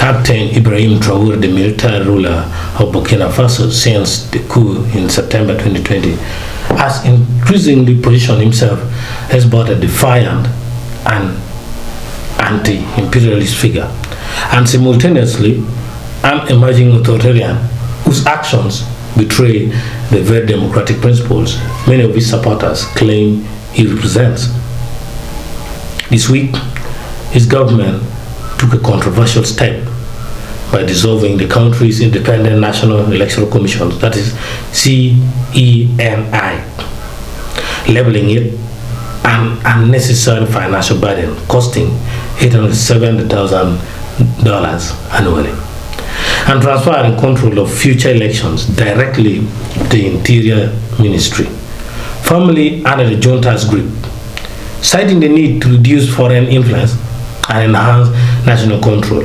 Captain Ibrahim Traore, the military ruler of Burkina Faso since the coup in September 2020, has increasingly positioned himself as both a defiant and anti-imperialist figure, and simultaneously an emerging authoritarian whose actions betray the very democratic principles many of his supporters claim he represents. This week, his government took a controversial step by dissolving the country's Independent National Electoral Commission, that is CENI, labeling it an unnecessary financial burden costing $870,000 annually, and transferring control of future elections directly to the Interior Ministry, formerly under the junta's grip. Citing the need to reduce foreign influence and enhance national control,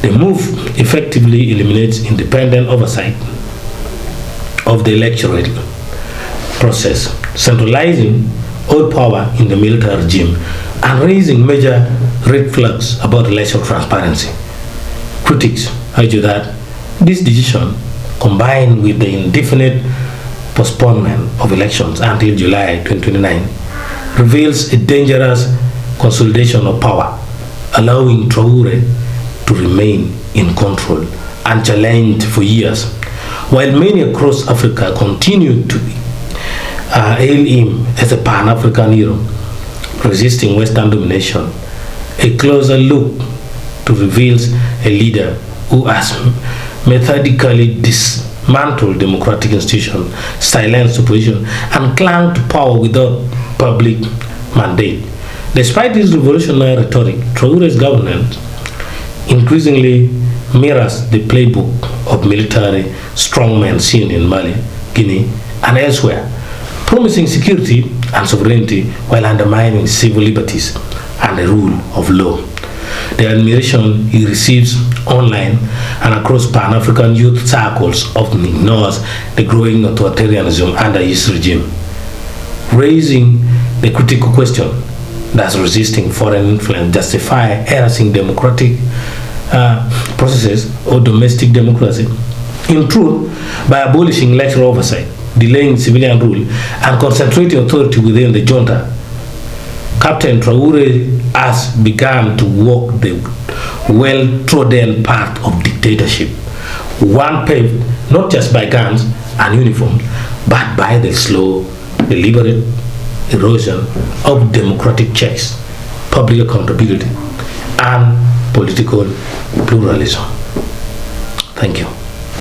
the move effectively eliminates independent oversight of the electoral process, centralizing all power in the military regime and raising major red flags about electoral transparency. Critics argue that this decision, combined with the indefinite postponement of elections until July 2029, reveals a dangerous consolidation of power, allowing Traore to remain in control unchallenged for years, while many across Africa continue to hail him as a Pan-African hero resisting Western domination. A closer look to reveals a leader who has methodically dismantled democratic institutions, silenced opposition, and clung to power without public mandate. Despite this revolutionary rhetoric, Traore's government increasingly mirrors the playbook of military strongmen seen in Mali, Guinea, and elsewhere, promising security and sovereignty while undermining civil liberties and the rule of law. The admiration he receives online and across Pan-African youth circles often ignores the growing authoritarianism under his regime, raising the critical question: does resisting foreign influence justify harassing democratic processes or domestic democracy? In truth, by abolishing electoral oversight, delaying civilian rule, and concentrating authority within the junta, Captain Traore has begun to walk the well-trodden path of dictatorship, one paved not just by guns and uniforms, but by the slow, deliberate erosion of democratic checks, public accountability, and political pluralism. Thank you.